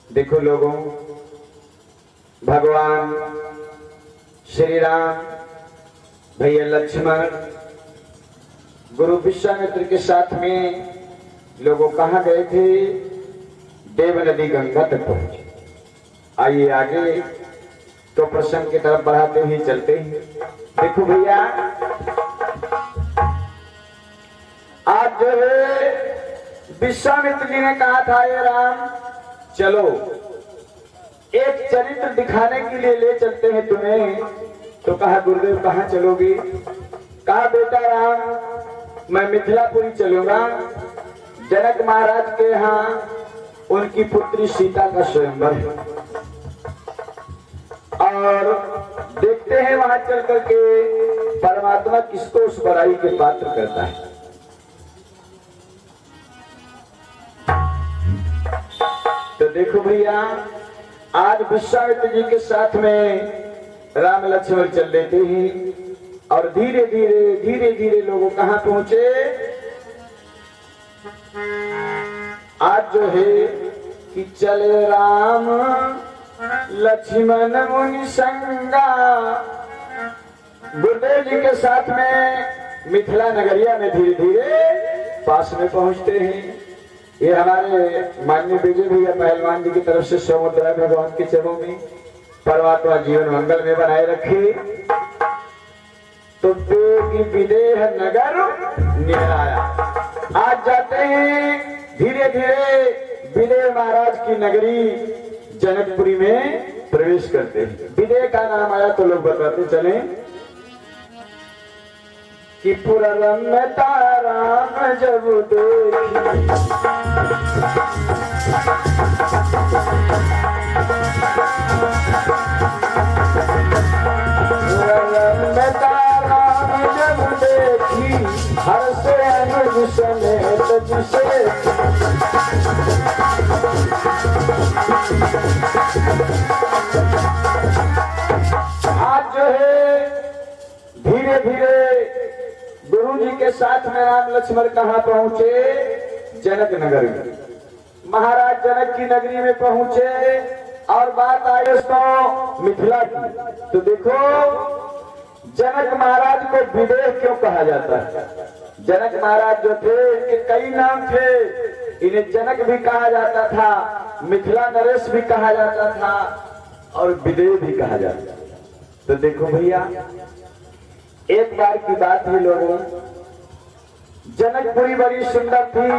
देखो लोगों, भगवान श्री राम, भैया लक्ष्मण, गुरु विश्वामित्र के साथ में लोगों कहाँ गए थे? देव नदी गंगा तक पहुंचे। आइए आगे तो प्रसंग की तरफ बढ़ाते ही चलते हैं। देखो भैया, आज जो है विश्वामित्र जी ने कहा था, ये राम चलो एक चरित्र दिखाने के लिए ले चलते हैं तुम्हें। तो कहा गुरुदेव कहाँ चलोगे? कहा बेटा राम मैं मिथिलापुरी चलूंगा। जनक महाराज के यहाँ उनकी पुत्री सीता का स्वयंवर है और देखते हैं वहां चल करके परमात्मा किसको उस बड़ाई के पात्र करता है। तो देखो भैया, आज विश्वामित्र जी के साथ में राम लक्ष्मण चल देते हैं और धीरे धीरे लोगों कहाँ पहुंचे? आज जो है कि चले राम लक्ष्मण मुनि संगा। गुरुदेव जी के साथ में मिथिला नगरिया में धीरे धीरे पास में पहुंचते हैं। ये हमारे माननीय विजय भैया पहलवान जी की तरफ से समुद्र भगवान के चरणों में परमात्मा जीवन मंगल में बनाए रखे। तो विदेह नगर निहराया। आज जाते हैं धीरे धीरे विदेह महाराज की नगरी जनकपुरी में प्रवेश करते हैं। विदेह का नाम आया तो लोग बताते चले कि पुरम में ताराम जब देखी जब देखी हर से अनुज समेत जिसे आज जो है धीरे धीरे गुरु जी के साथ में राम लक्ष्मण कहाँ पहुंचे? जनक नगर में। महाराज जनक की नगरी में पहुंचे और बात आई उसको मिथिला की। तो देखो जनक महाराज को विदेह क्यों कहा जाता है? जनक महाराज जो थे इनके कई नाम थे। इन्हें जनक भी कहा जाता था, मिथिला नरेश भी कहा जाता था और विदेह भी कहा जाता था। तो देखो भैया, एक बार की बात है लोगों, जनकपुरी बड़ी सुंदर थी,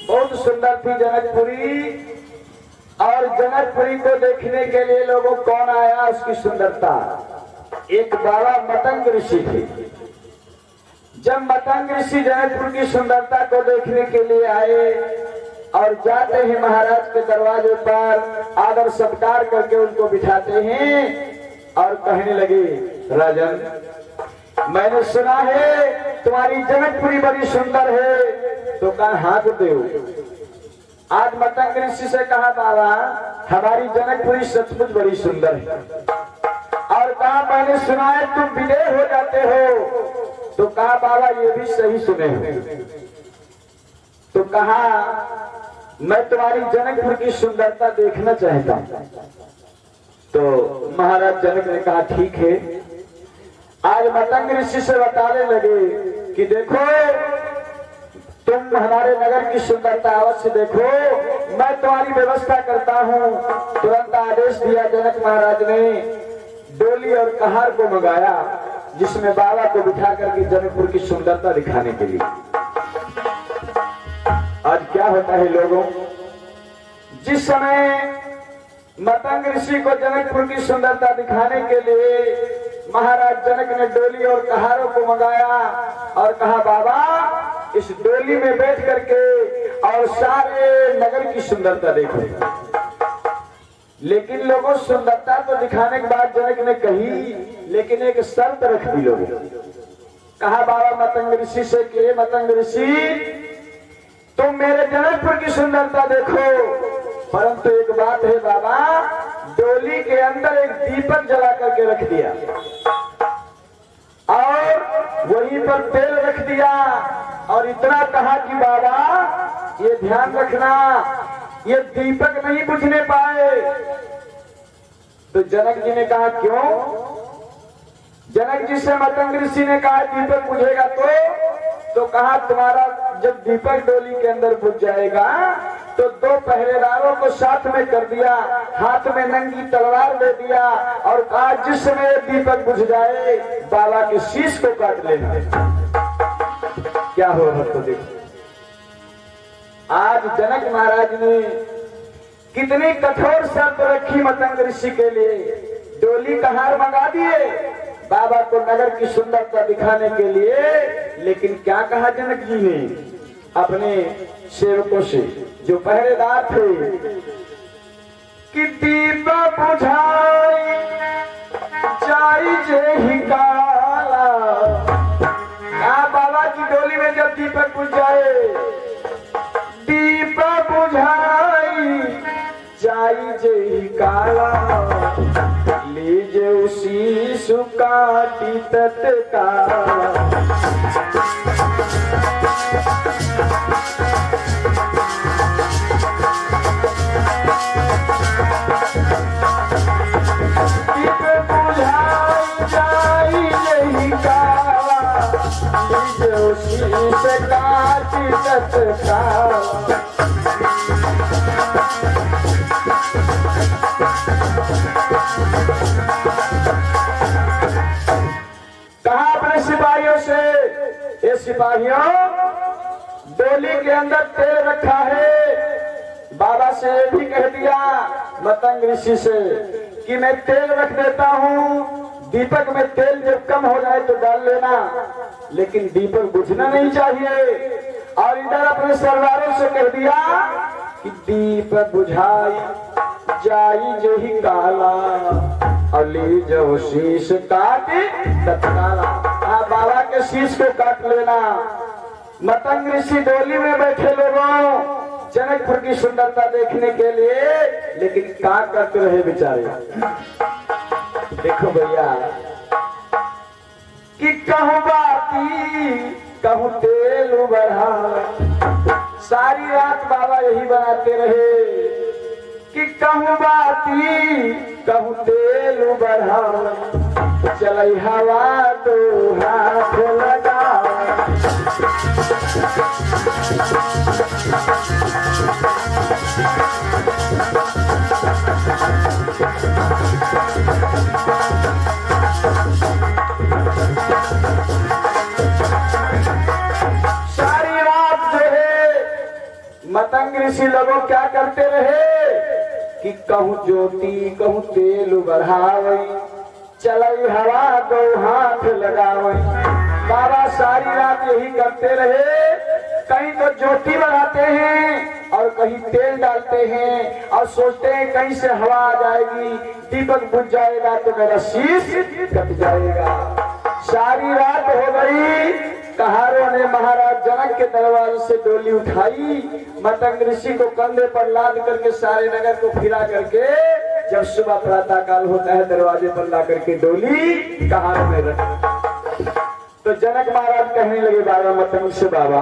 बहुत सुंदर थी जनकपुरी। और जनकपुरी को देखने के लिए लोगों कौन आया? उसकी सुंदरता। एक बाबा मतंग ऋषि थे। जब मतंग ऋषि जनकपुर की सुंदरता को देखने के लिए आए और जाते हैं महाराज के दरवाजे पर, आदर सत्कार करके उनको बिठाते हैं और कहने लगे, राजन मैंने सुना है तुम्हारी जनकपुरी बड़ी सुंदर है। तो कहा हाथ दो। आज मतंग ऋषि से कहा बाबा हमारी जनकपुरी सचमुच बड़ी सुंदर है। और कहा मैंने सुना है तुम विदेह हो जाते हो। तो कहा बाबा ये भी सही सुने हो। तो कहा मैं तुम्हारी जनकपुर की सुंदरता देखना चाहता हूं। तो महाराज जनक ने कहा ठीक है। आज मतंग ऋषि से बताने लगे कि देखो तुम हमारे नगर की सुंदरता अवश्य देखो, मैं तुम्हारी व्यवस्था करता हूँ। तुरंत आदेश दिया जनक महाराज ने, डोली और कहार को मंगाया जिसमें बाबा को बिठा करके जनकपुर की सुंदरता दिखाने के लिए। आज क्या होता है लोगों, जिस समय मतंग ऋषि को जनकपुर की सुंदरता दिखाने के लिए महाराज जनक ने डोली और कहारों को मंगाया और कहा बाबा इस डोली में बैठ करके और सारे नगर की सुंदरता देखो। लेकिन लोगों सुंदरता तो दिखाने के बाद जनक ने कही, लेकिन एक शर्त रख दी लोगों। कहा बाबा मतंग ऋषि से कि मतंग ऋषि तुम मेरे जनकपुर की सुंदरता देखो, परंतु एक बात है बाबा, डोली के अंदर एक दीपक जला करके रख दिया और वहीं पर तेल रख दिया और इतना कहा कि बाबा ये ध्यान रखना, ये दीपक नहीं बुझने पाए। तो जनक जी ने कहा क्यों? जनक जी से मतंग ऋषि ने कहा दीपक बुझेगा तो कहा तुम्हारा जब दीपक डोली के अंदर बुझ जाएगा तो दो पहरेदारों को साथ में कर दिया, हाथ में नंगी तलवार दे दिया और कहा जिस समय दीपक बुझ जाए बाबा के शीश को काट लेना। क्या हो भक्तों देखो, आज जनक महाराज ने कितनी कठोर शर्त रखी मतंग ऋषि के लिए। डोली का हार मंगा दिए बाबा को नगर की सुंदरता दिखाने के लिए, लेकिन क्या कहा जनक जी ने अपने सेवकों से जो पहरेदार थे कि दीप बुझाई जाई जे ही काला। बाबा की डोली में जब दीपक बुझ जाए, दीप बुझाई जाई जे ही काला, लीजे उसी सुकाटी तत्काल। दीप बुझाई जाई जे ही काला, लीजे उसी सुकाटी तत्काल। कहा अपने सिपाहियों से, ये सिपाहियों डोली के अंदर तेल रखा है। बाबा से ये भी कह दिया मतंग ऋषि से कि मैं तेल रख देता हूँ, दीपक में तेल जब कम हो जाए तो डाल लेना, लेकिन दीपक बुझना नहीं चाहिए। और इधर अपने सरदारों से कह दिया कि दीपक बुझाई जाई जो ही काला, अली जो शीश काटे तत्काला। बाबा के शीश को काट लेना। मतंग ऋषि डोली में बैठे लोगों जनकपुर की सुंदरता देखने के लिए, लेकिन क्या करते रहे बेचारे। देखो भैया कि कहूँ बाती कहूँ तेल बढ़ा, सारी रात बाबा यही बनाते रहे कि कहूँ बाती कहूँ तेल बढ़ा, चल हवा तो हाथ लगा। सारी रात जो है मतंग ऋषि लोगों क्या करते रहे कि कहूँ ज्योति कहूँ तेल बढ़ावई, चलई हवा दो हाथ लगावई। बाबा सारी रात यही करते रहे, कहीं तो ज्योति बढ़ाते हैं और कहीं तेल डालते हैं और सोचते हैं कहीं से हवा आ जाएगी, दीपक बुझ जाएगा तो मेरा शीश कट जाएगा। सारी रात हो गई, कहारों ने महाराज जनक के दरवाजे से डोली उठाई, मतंग ऋषि को कंधे पर लाद करके सारे नगर को फिरा करके जब सुबह प्रातः काल होता है दरवाजे पर ला करके डोली कहारों में रख। तो जनक महाराज कहने लगे बाबा मतंग से, बाबा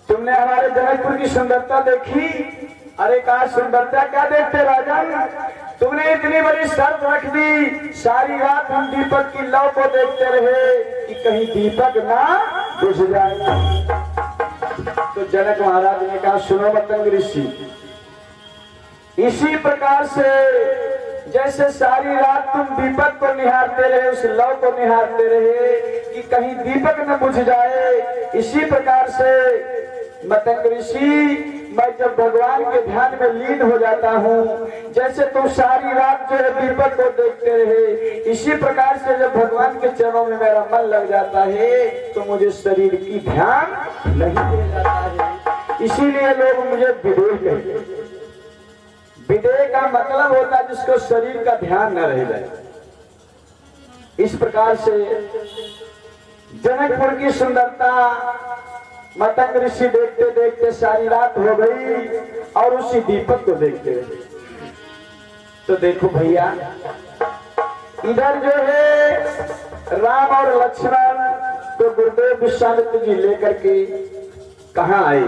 तुमने हमारे जनकपुर की सुंदरता देखी? अरे कहा सुंदरता क्या देखते राजन, तुमने इतनी बड़ी शर्त रख दी, सारी रात हम दीपक की लौ को देखते रहे कि कहीं दीपक ना बुझ जाए। तो जनक महाराज ने कहा सुनो मतंग ऋषि, इसी प्रकार से जैसे सारी रात तुम दीपक को निहारते रहे, उस लौ को निहारते रहे कि कहीं दीपक न बुझ जाए, इसी प्रकार से मतंग ऋषि मैं जब भगवान के ध्यान में लीन हो जाता हूँ, जैसे तुम सारी रात जो है दीपक को देखते रहे, इसी प्रकार से जब भगवान के चरणों में मेरा मन लग जाता है तो मुझे शरीर की ध्यान नहीं दे जाता है। इसीलिए लोग मुझे विदेह कहते हैं। विदेह का मतलब होता है जिसको शरीर का ध्यान न रह जाए। इस प्रकार से जनकपुर की सुंदरता मतंग ऋषि देखते देखते सारी रात हो गई और उसी दीपक को देखते रहे। तो देखो भैया, इधर जो है राम और लक्ष्मण को गुरुदेव विश्वामित्र जी लेकर के कहाँ आए?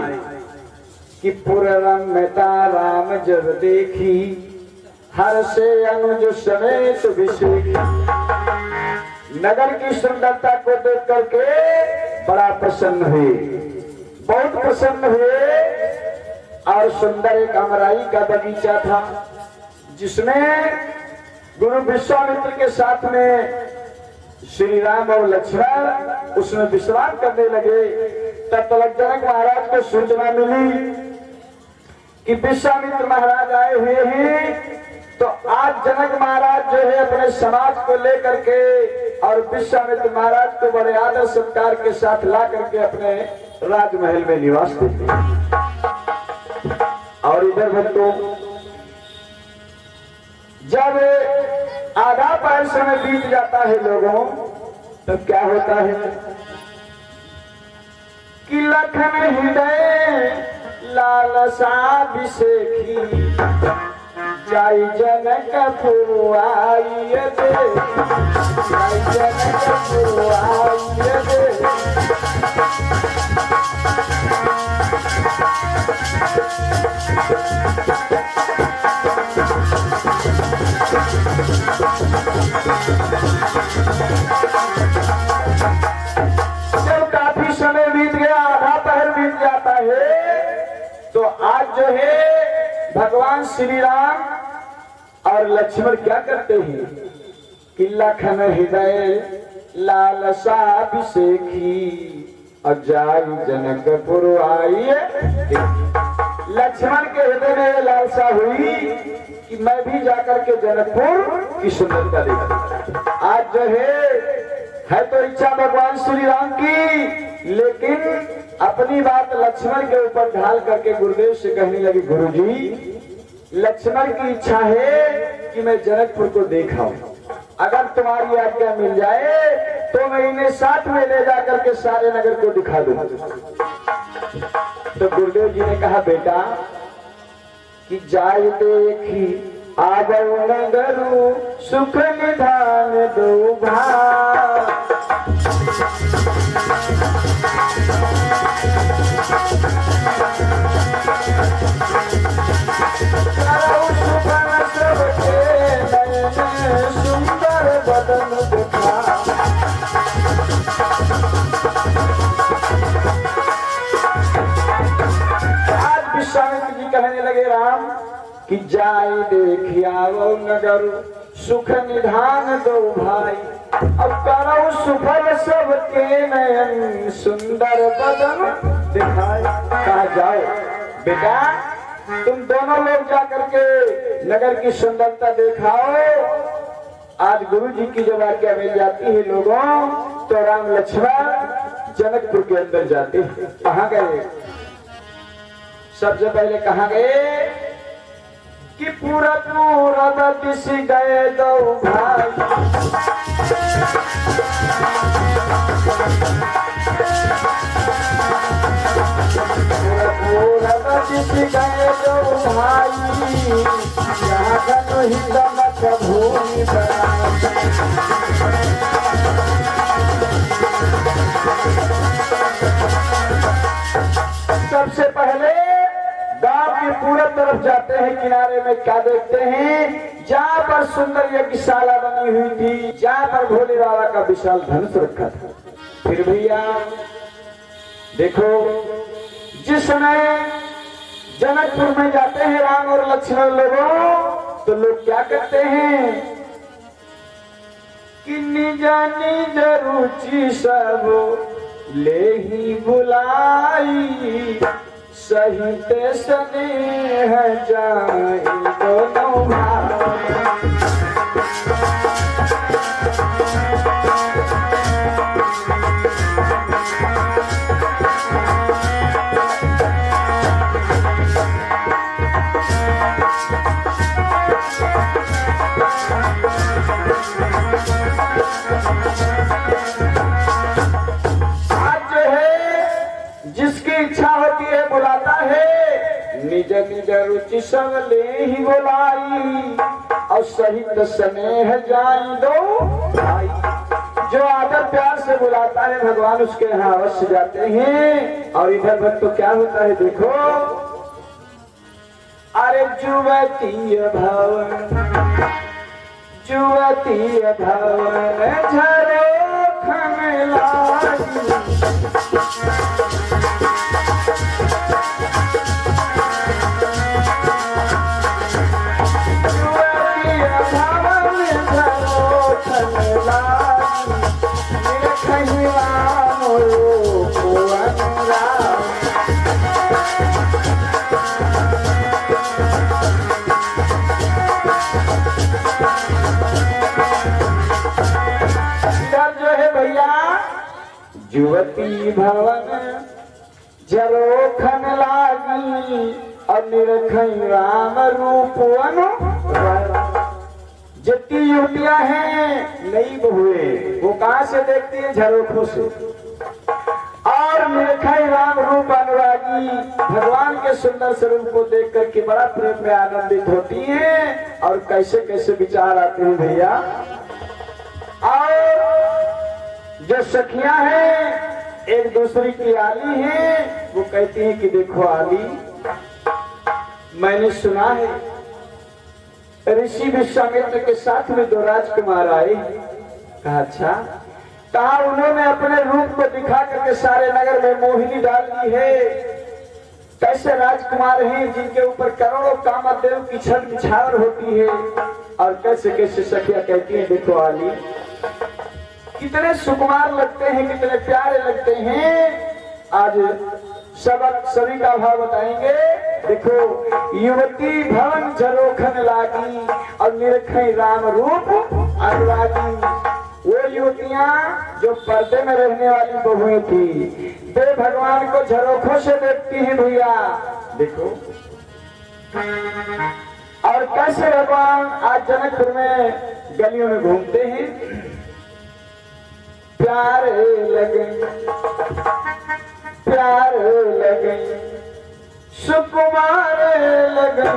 कि पुररम्यता राम जब देखी हर से अनुज समेत विशेखी। नगर की सुंदरता को देख करके बड़ा प्रसन्न हुए, बहुत प्रसन्न हुए। और सुंदर एक अमराई का बगीचा था जिसमें गुरु विश्वामित्र के साथ में श्री राम और लक्ष्मण उसमें विश्राम करने लगे। तब तक जनक महाराज को सूचना मिली कि विश्वामित्र महाराज आए हुए हैं। तो आज जनक महाराज जो है अपने समाज को लेकर के और विश्वामित्र महाराज को बड़े आदर सत्कार के साथ ला करके अपने राजमहल में निवास देते हैं। और इधर भक्तों, जब आधा पहर समय बीत जाता है लोगों, तो क्या होता है कि लखन हृदय लालसा विशेखी जाई जनकपुर आइए दे, जाई जनकपुर आइए दे। जब काफी समय बीत गया, आधा पहर बीत जाता है, तो आज जो है भगवान श्री राम और लक्ष्मण क्या करते हैं कि लखन हृदय लालसा अभिषेखी अजाई जनकपुर आइए। लक्ष्मण के हृदय में लालसा हुई कि मैं भी जाकर के जनकपुर की सुंदरता देखूं। आज जो है तो इच्छा भगवान श्री राम की, लेकिन अपनी बात लक्ष्मण के ऊपर ढाल करके गुरुदेव से कहने लगी, गुरुजी लक्ष्मण की इच्छा है कि मैं जनकपुर को देखाऊं, अगर तुम्हारी आज्ञा मिल जाए तो मैं इन्हें साथ में ले जाकर के सारे नगर को दिखा दूं। तो गुरुदेव जी ने कहा, बेटा कि जाय देखी आगो नगरु सुख निधान दो भाई। सुंदर बदन दिखा। आज विश्वामित्र जी कहने लगे राम कि जाय देखिया वो नगर सुख निधान दो भाई। अब करो सुफल सबके नयन सुंदर बदन दिखाए। कहा जाओ बेटा, तुम दोनों लोग जाकर के नगर की सुंदरता दिखाओ। आज गुरु जी की जब आज्ञा मिल जाती है लोगों, तो राम लक्ष्मण जनकपुर के अंदर जाते हैं। कहाँ गए? सबसे पहले कहाँ गए कि पूरा दिश गए दो भाई। पूरा दिश गए दो भाई, यहाँ का ही दमक भूमि सबसे पहले गांव की पूरब तरफ जाते हैं। किनारे में क्या देखते हैं? जहाँ पर सुंदर यज्ञशाला बनी हुई थी, जहाँ पर भोले बाबा का विशाल धनुष रखा था। फिर भैया देखो, जिस समय जनकपुर में जाते हैं राम और लक्ष्मण लोगों, तो लोग क्या करते हैं कि निज निज रुचि सब ले ही बुलाई, सहित स्नेह जाए दोनों भाई। जिसकी इच्छा होती है बुलाता है, निज निज रुचि सब ले ही बुलाई, और सहित स्नेह जाई दो भाई। जो आदर प्यार से बुलाता है भगवान उसके यहाँ अवश्य जाते हैं। और इधर भक्त तो क्या होता है देखो जुवती भवन जुवती भवन झरोखन लागी युवती भवन झरोखन लागी और निरखई राम रूप जितनी युवतियां हैं नई बहुए वो कहां से देखती है? झरोखों से। और निरखई राम रूप अनुरागी भगवान के सुंदर स्वरूप को देख करके बड़ा प्रेम में आनंदित होती हैं। और कैसे कैसे विचार आते हैं भैया। और जो सखियां हैं एक दूसरी की आली हैं, वो कहती हैं कि देखो आली, मैंने सुना है ऋषि विश्वामित्र के साथ में 2 राजकुमार आए। कहा अच्छा। कहा उन्होंने अपने रूप को दिखा करके सारे नगर में मोहिनी डाल दी है। कैसे राजकुमार हैं जिनके ऊपर करोड़ों कामदेव की छल निछावर होती है। और कैसे कैसे सखियां कहती हैं देखो आली, कितने सुकुमार लगते हैं, कितने प्यारे लगते हैं। आज सबक सभी का भाव बताएंगे। देखो युवती भवन झरोखन लागी और निरखई राम रूप अनुरागी। वो युवतियां जो पर्दे में रहने वाली बहुएं थी, वे भगवान को झरोखों से देखती हैं भैया। देखो और कैसे भगवान आज जनकपुर में गलियों में घूमते हैं। प्यारे लगे सुकुमार लगे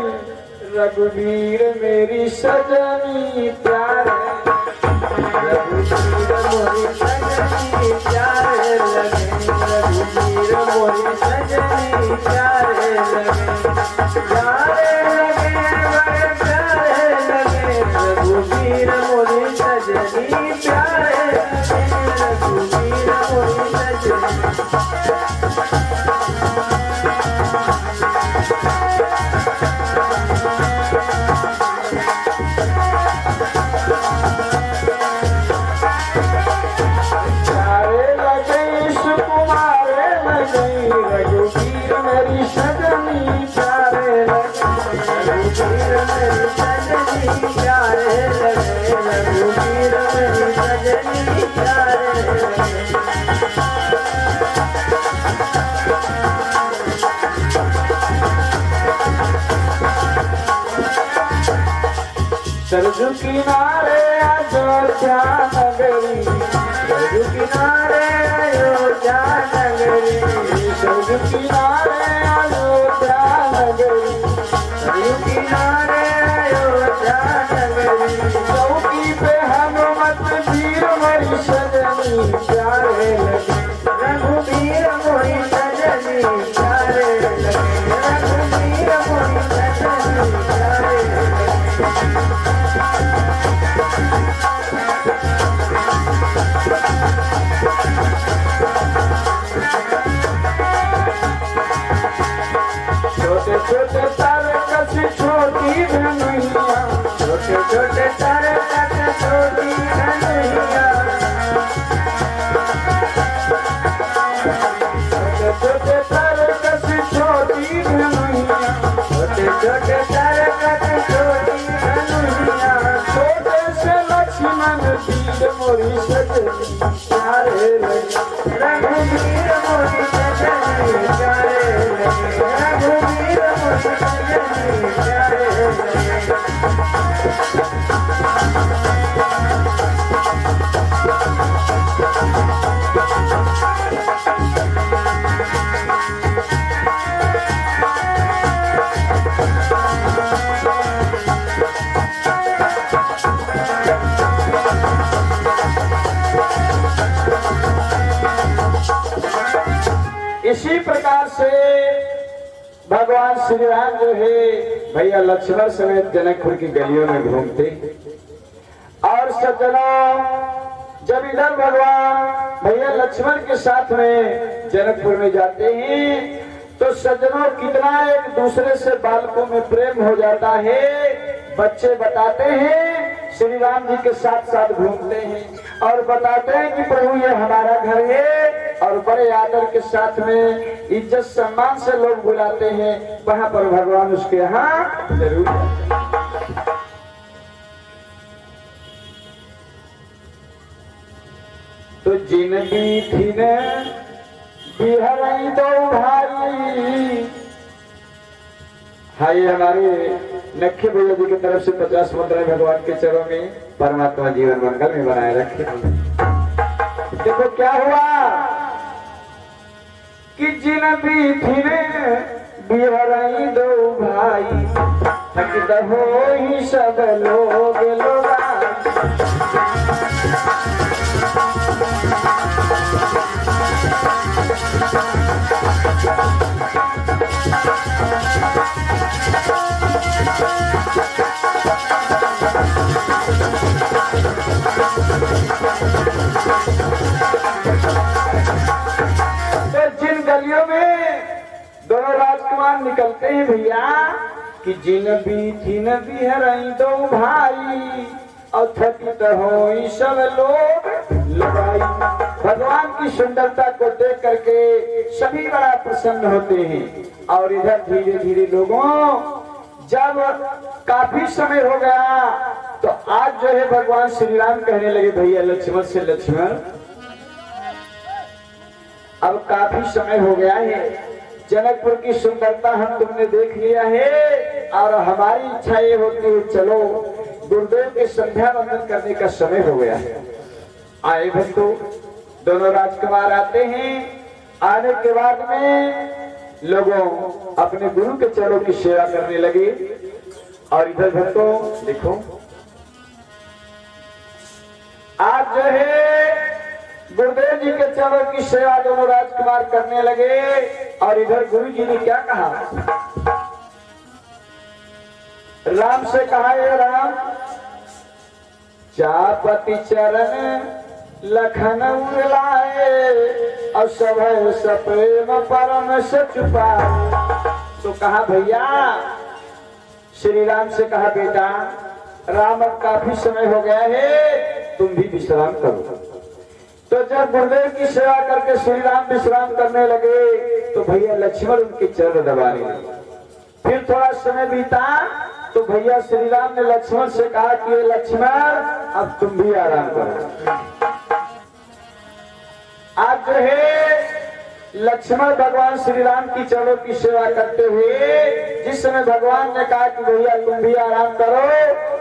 रघुवीर मेरी सजनी। प्यारे रघुवीर मोरी सजनी प्यारे लगे रघुवीर मोरी सजनी प्यारे लगे रघुवीर मोरी सजनी प्यारे रघुवीर मोरी सजनी। सरजू किनारे अयोध्या नगरी, सरजू किनारे अयोध्या नगरी, सरजू किनारे अयोध्या नगरी, सरजू किनारे अयोध्या नगरी। चौकी पे हनुमत वीर मोरी सजनी प्यारे लगे रघुवीर मोरी सजनी प्यारे लगे रघुवीर मोरी सजनी प्यारे लगे। छोटे छोटे तारकस छोटी धनुइया, छोटे छोटे तारकस छोटी धनुइया, छोटे छोटे तारकस छोटी धनुइया, छोटे छोटे तारकस छोटी धनुइया। छोटे से लक्ष्मण तीर मोरी सजनी प्यारे लगे रघुवीर मोरी सजनी प्यारे लगे रघुवीर मोरी सजनी प्यारे लगे। श्री राम जो है भैया लक्ष्मण समेत जनकपुर की गलियों में घूमते। और सज्जनों, जब इधर भगवान भैया लक्ष्मण के साथ में जनकपुर में जाते हैं तो सज्जनों कितना एक दूसरे से बालकों में प्रेम हो जाता है। बच्चे बताते हैं श्री राम जी के साथ साथ घूमते हैं और बताते हैं कि प्रभु ये हमारा घर है, और बड़े आदर के साथ में इज्जत सम्मान से लोग बुलाते हैं। वहां पर भगवान उसके यहाँ जरूर तो जिंदगी थी न बिहरई दो भाई। हाय हमारे नखे भैया जी की तरफ से 50 मुद्रा भगवान के चरणों में परमात्मा जीवन मंगल में बनाए रखे। देखो क्या हुआ कि जिंदगी थी न बिहरई दो भाई, थकित हो ही सब लोग लोगा। तो जिन गलियों में दोनों राजकुमार निकलते हैं भैया कि जिन भी थी न बिहरई दो भाई, और थकित हो सब लोग लगाई। भगवान की सुंदरता को देख करके सभी बड़ा प्रसन्न होते हैं। और इधर धीरे धीरे लोगों जब काफी समय हो गया तो आज जो है भगवान श्री राम कहने लगे भैया लक्ष्मण से, लक्ष्मण अब काफी समय हो गया है, जनकपुर की सुंदरता हम तुमने देख लिया है, और हमारी इच्छा ये होती है चलो गुरुदेव के संध्या वंदन करने का समय हो गया है। आए भक्तों, दोनों राजकुमार आते हैं। आने के बाद में लोगों अपने गुरु के चरणों की सेवा करने लगे। और इधर भक्तों देखो आज जो है गुरुदेव जी के चरणों की सेवा दोनों राजकुमार करने लगे। और इधर गुरु जी ने क्या कहा, राम से कहा, ये राम चापति चरण लखन उलाए, और सब सप्रेम परम से छुपाए। तो कहा भैया श्री राम से कहा बेटा राम अब काफी समय हो गया है, तुम भी विश्राम करो। तो जब गुरुदेव की सेवा करके श्री राम विश्राम करने लगे तो भैया लक्ष्मण उनके चरण दबाने लगे। फिर थोड़ा समय बीता तो भैया श्री राम ने लक्ष्मण से कहा कि लक्ष्मण अब तुम भी आराम करो। आज जो है लक्ष्मण भगवान श्री राम की चरणों की सेवा करते हुए जिस समय भगवान ने कहा कि भैया तुम भी आराम करो,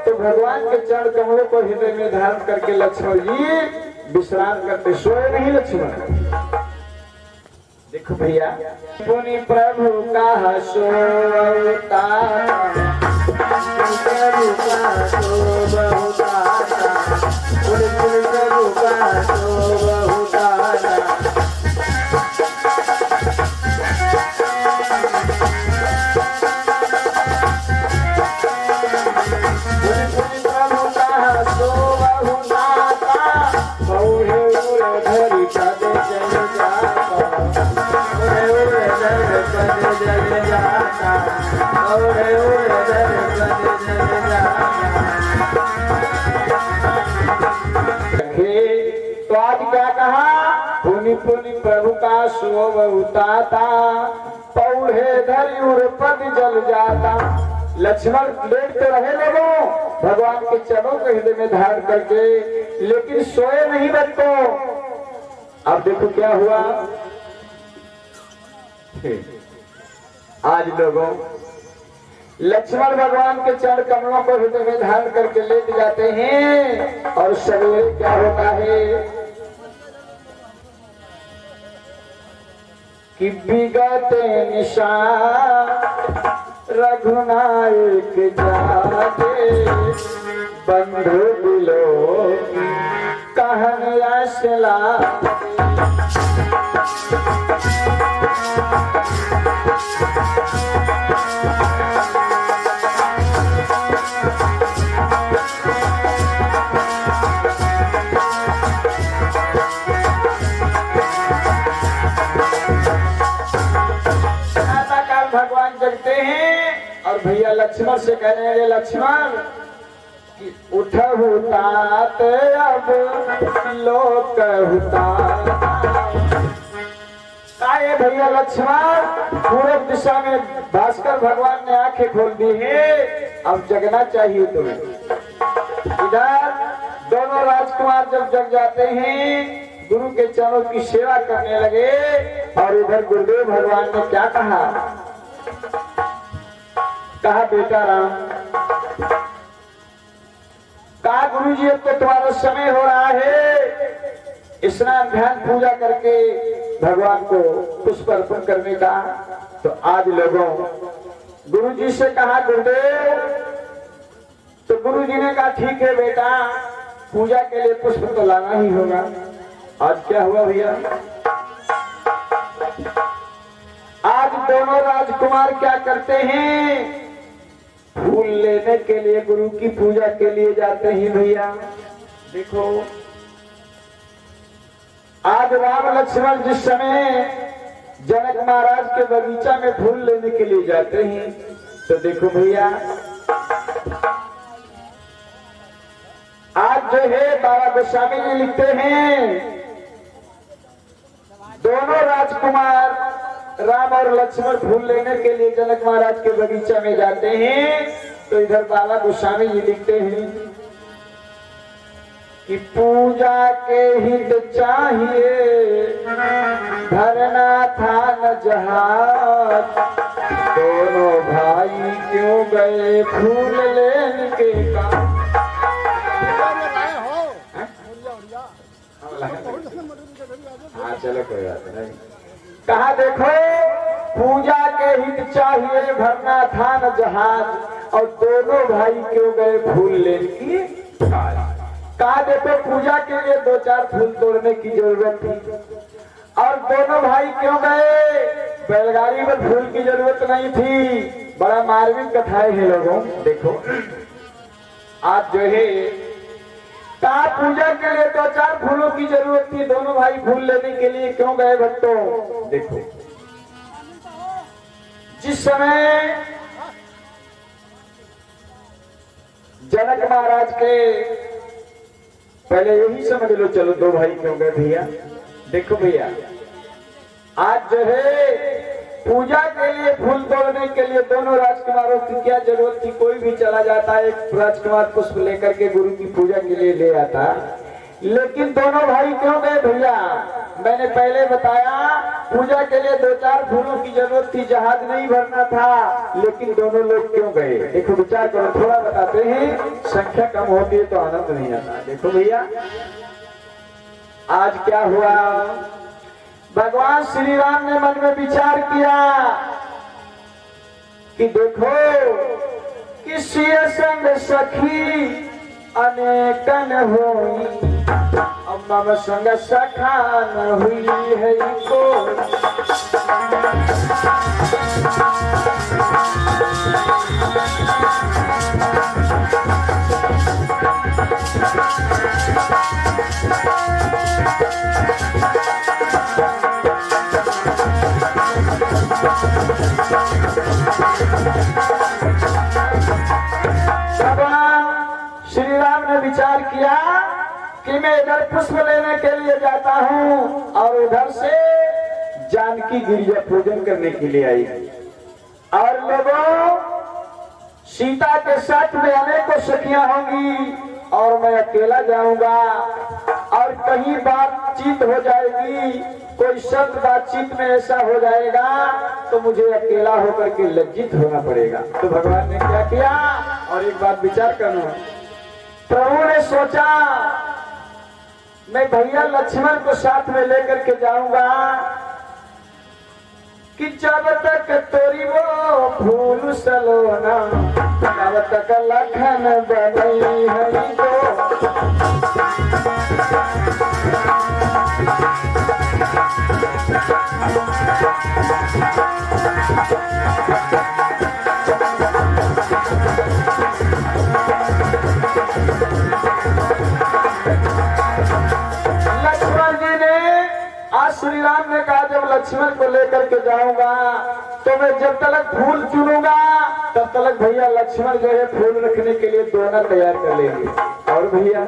तो भगवान के चरण कमलों को हृदय में धारण करके लक्ष्मण जी विश्राम करते, सोए नहीं लक्ष्मण। देखो भैया पुनि प्रभु का सोता, प्रभु का सो बहुताता, प्रभु का सो बहुताता। तो आज क्या कहा, पुनि पुनि प्रभु का शोभ उताता, पौड़े धरि उर पद जल जाता। लक्ष्मण लेटते रहे लोगों भगवान के चरणों को हृदय में धारण करके, लेकिन सोए नहीं बच्चों। अब देखो क्या हुआ, आज लोगों लक्ष्मण भगवान के चरण कमलों को हृदय में धारण करके लेट जाते हैं। और सवेरे क्या होता है कि विगते निशान रघुनायक जाते, बंधु दिलो कहन असला। जगते हैं और भैया लक्ष्मण से कहेंगे लक्ष्मण कि उठहु तात अब लोक काये भैया लक्ष्मण पूरब दिशा में भास्कर भगवान ने आंखें खोल दी है, अब जगना चाहिए तुम्हें। इधर दोनों राजकुमार जब जग जाते हैं गुरु के चरणों की सेवा करने लगे और इधर गुरुदेव भगवान ने क्या कहा, कहा बेटा राम, कहा गुरु जी अब तो तुम्हारा समय हो रहा है स्नान ध्यान पूजा करके भगवान को पुष्प अर्पण करने का। तो आज लोगों गुरु जी से कहा गुरुदेव, तो गुरु जी ने कहा ठीक है बेटा पूजा के लिए पुष्प तो लाना ही होगा। आज क्या हुआ भैया, आज दोनों राजकुमार क्या करते हैं, फूल लेने के लिए गुरु की पूजा के लिए जाते हैं। भैया देखो आज राम लक्ष्मण जिस समय जनक महाराज के बगीचा में फूल लेने के लिए जाते हैं, तो देखो भैया आज जो है बाबा गोस्वामी जी लिखते हैं दोनों राजकुमार राम और लक्ष्मण फूल लेने के लिए जनक महाराज के बगीचा में जाते हैं। तो इधर बाबा गोस्वामी जी लिखते हैं कि पूजा के हित चाहिए धरना था न जहाज, दोनों भाई क्यों गए फूल लेने के काम। हाँ चलो कोई बात नहीं। कहा देखो पूजा के हित चाहिए भरना था न जहाज और दोनों भाई क्यों गए फूल लेने की काज। कहा देखो पूजा के लिए दो चार फूल तोड़ने की जरूरत थी और दोनों भाई क्यों गए, बैलगाड़ी में फूल की जरूरत नहीं थी। बड़ा मार्मिक कथाएं है लोगों। देखो आज जो है कहा पूजा के लिए दो चार फूलों की जरूरत थी, दोनों भाई फूल लेने के लिए क्यों गए भक्तों। देखो जिस समय जनक महाराज के पहले यही समझ लो, चलो दो भाई क्यों गए भैया। देखो भैया आज जो है पूजा के लिए फूल तोड़ने के लिए दोनों राजकुमारों की क्या जरूरत थी। कोई भी चला जाता है एक राजकुमार पुष्प लेकर के गुरु की पूजा के लिए ले आता, लेकिन दोनों भाई क्यों गए भैया। मैंने पहले बताया पूजा के लिए दो चार फूलों की जरूरत थी, जहाज नहीं भरना था, लेकिन दोनों लोग क्यों गए। देखो विचार करो, थोड़ा बताते हैं, संख्या कम होती है तो आनंद नहीं आता। देखो भैया आज क्या हुआ, भगवान श्री राम ने मन में विचार किया कि देखो किसी संग सखी अनेकन हुई, अब मम संग सखा न हुई है को। भगवान श्री राम ने विचार किया कि मैं इधर पुष्प लेने के लिए जाता हूँ और उधर से जानकी गिरिजा पूजन करने के लिए आई। और लोगों सीता के साथ में अनेकों सखियां होंगी और मैं अकेला जाऊंगा और कहीं बातचीत हो जाएगी, कोई शब्द बातचीत में ऐसा हो जाएगा तो मुझे अकेला होकर के लज्जित होना पड़ेगा। तो भगवान ने क्या किया, और एक बात विचार करना, प्रभु ने सोचा मैं भैया लक्ष्मण को साथ में लेकर के जाऊंगा कि जब तक तोरी वो फूल सलोना तब तक लखन बनी हरि को। लक्ष्मण जी ने आज श्री राम ने कहा जब लक्ष्मण को लेकर के जाऊंगा तो मैं जब तक फूल चुनूंगा तब तक भैया लक्ष्मण जो है फूल रखने के लिए दोना तैयार कर लेंगे। और भैया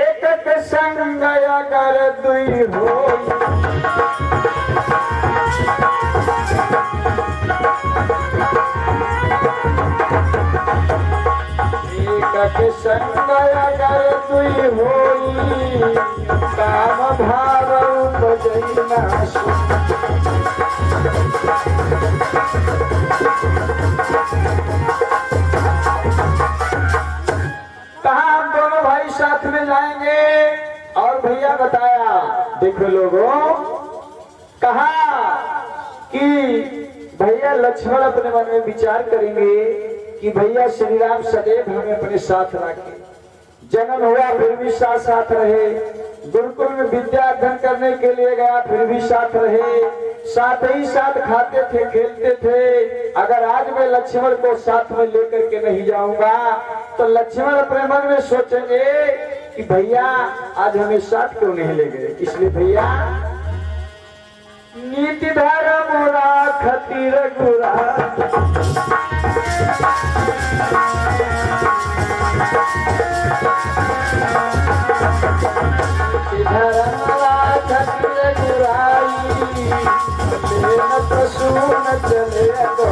एक संग अगर दुई हो एक संग अगर दुई होई काम भाव बजैना कहा हम दोनों भाई साथ में जाएंगे। और भैया बताया देखो लोगों कहा कि भैया लक्ष्मण अपने मन में विचार करेंगे कि भैया श्री राम सदैव हमें अपने साथ रखे, जन्म हुआ फिर भी साथ साथ रहे, गुरुकुल में विद्या अध्ययन करने के लिए गया फिर भी साथ रहे, साथ ही साथ खाते थे खेलते थे। अगर आज मैं लक्ष्मण को साथ में लेकर के नहीं जाऊंगा तो लक्ष्मण अपने मन में सोचेंगे कि भैया आज हमें साथ क्यों नहीं ले गए। इसलिए भैया नीति धर्म राखति रघुराई चले दो